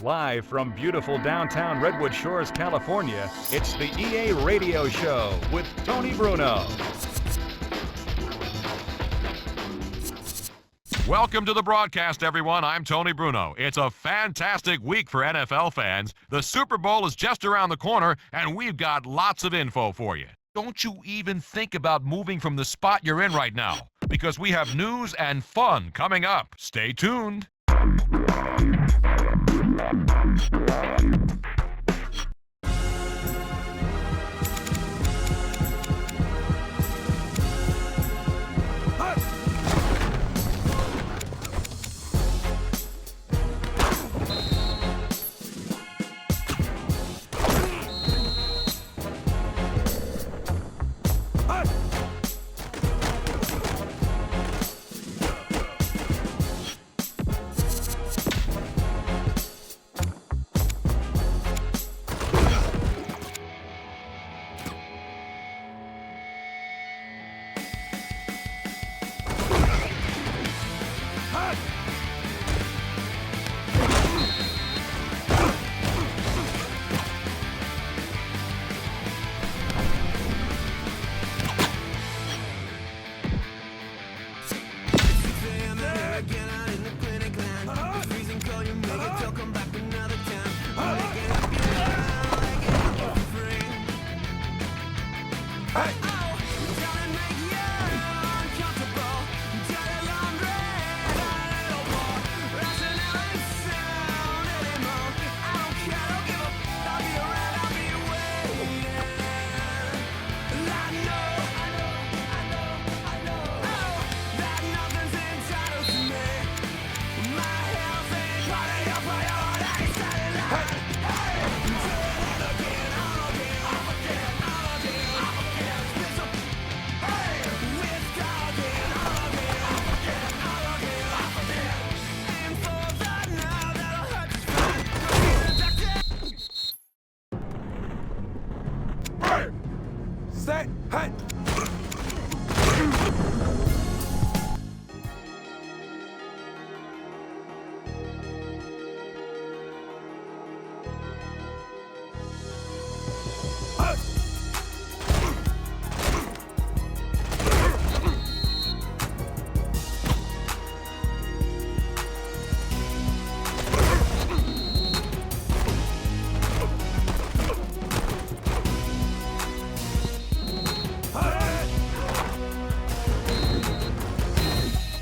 Live from beautiful downtown Redwood Shores, California, it's the EA Radio Show with Tony Bruno. Welcome to the broadcast, everyone. I'm Tony Bruno. It's a fantastic week for NFL fans. The Super Bowl is just around the corner, and we've got lots of info for you. Don't you even think about moving from the spot you're in right now, because we have news and fun coming up. Stay tuned.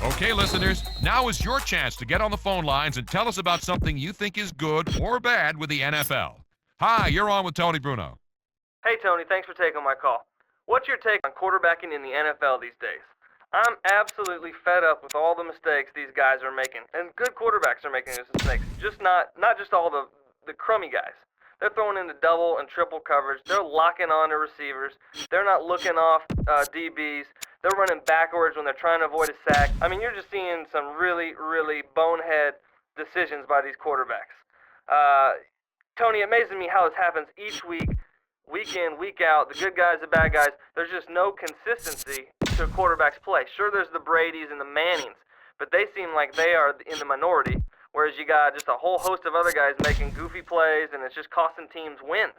Okay, listeners, now is your chance to get on the phone lines and tell us about something you think is good or bad with the NFL. Hi, you're on with Tony Bruno. Hey, Tony, thanks for taking my call. What's your take on quarterbacking in the NFL these days? I'm absolutely fed up with all the mistakes these guys are making, and good quarterbacks are making these mistakes, just not just all the crummy guys. They're throwing into double and triple coverage. They're locking on to receivers. They're not looking off DBs. They're running backwards when they're trying to avoid a sack. I mean, you're just seeing some really, really bonehead decisions by these quarterbacks. Tony, it amazes me how this happens each week, week in, week out. The good guys, the bad guys. There's just no consistency to a quarterback's play. Sure, there's the Bradys and the Mannings, but they seem like they are in the minority, whereas you got just a whole host of other guys making goofy plays, and it's just costing teams wins.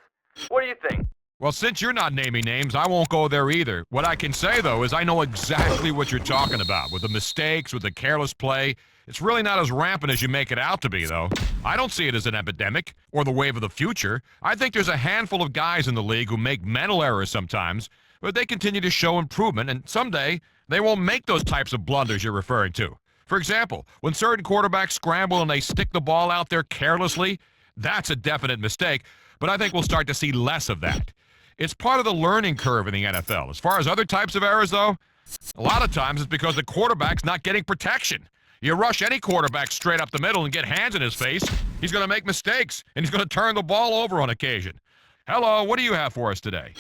What do you think? Well, since you're not naming names, I won't go there either. What I can say, though, is I know exactly what you're talking about. With the mistakes, with the careless play, it's really not as rampant as you make it out to be, though. I don't see it as an epidemic or the wave of the future. I think there's a handful of guys in the league who make mental errors sometimes, but they continue to show improvement, and someday they won't make those types of blunders you're referring to. For example, when certain quarterbacks scramble and they stick the ball out there carelessly, that's a definite mistake, but I think we'll start to see less of that. It's part of the learning curve in the NFL. As far as other types of errors, though, a lot of times it's because the quarterback's not getting protection. You rush any quarterback straight up the middle and get hands in his face, he's going to make mistakes, and he's going to turn the ball over on occasion. Hello, what do you have for us today?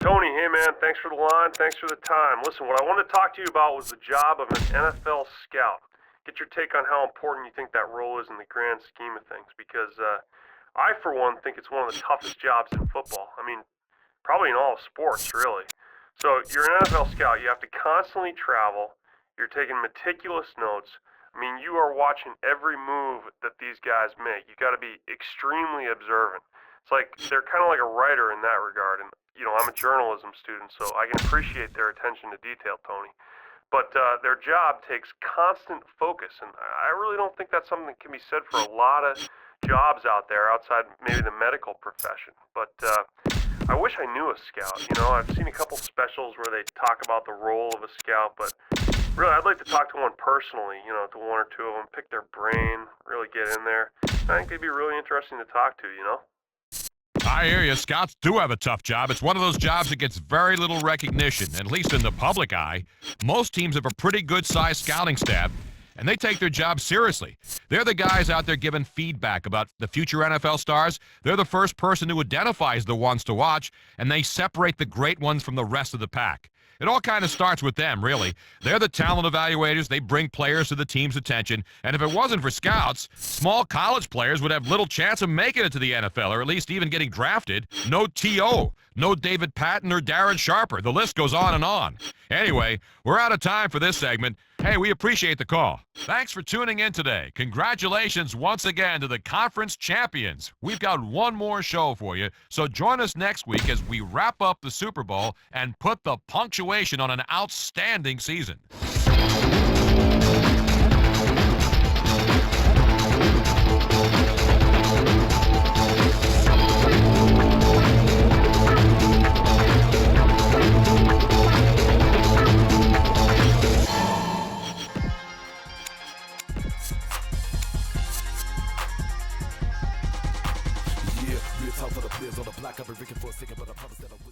Tony, hey man, thanks for the line, thanks for the time. Listen, what I wanted to talk to you about was the job of an NFL scout. Get your take on how important you think that role is in the grand scheme of things, because I, for one, think it's one of the toughest jobs in football. I mean, probably in all sports, really. So you're an NFL scout. You have to constantly travel. You're taking meticulous notes. I mean, you are watching every move that these guys make. You got to be extremely observant. It's like they're kind of like a writer in that regard. And, you know, I'm a journalism student, so I can appreciate their attention to detail, Tony. But their job takes constant focus, and I really don't think that's something that can be said for a lot of jobs out there outside maybe the medical profession. But I wish I knew a scout. You know, I've seen a couple specials where they talk about the role of a scout, but really, I'd like to talk to one personally, you know, to one or two of them, pick their brain, really get in there. I think they'd be really interesting to talk to, you know? I hear you. Scouts do have a tough job. It's one of those jobs that gets very little recognition, at least in the public eye. Most teams have a pretty good-sized scouting staff, and they take their job seriously. They're the guys out there giving feedback about the future NFL stars. They're the first person who identifies the ones to watch, and they separate the great ones from the rest of the pack. It all kind of starts with them, really. They're the talent evaluators. They bring players to the team's attention. And if it wasn't for scouts, small college players would have little chance of making it to the NFL, or at least even getting drafted. No T.O., no David Patton or Darren Sharper. The list goes on and on. Anyway, we're out of time for this segment. Hey, we appreciate the call. Thanks for tuning in today. Congratulations once again to the conference champions. We've got one more show for you, so join us next week as we wrap up the Super Bowl and put the punctuation on an outstanding season. Yeah, real talk for the players on the block. I've been drinking for a second, but I promise that I will.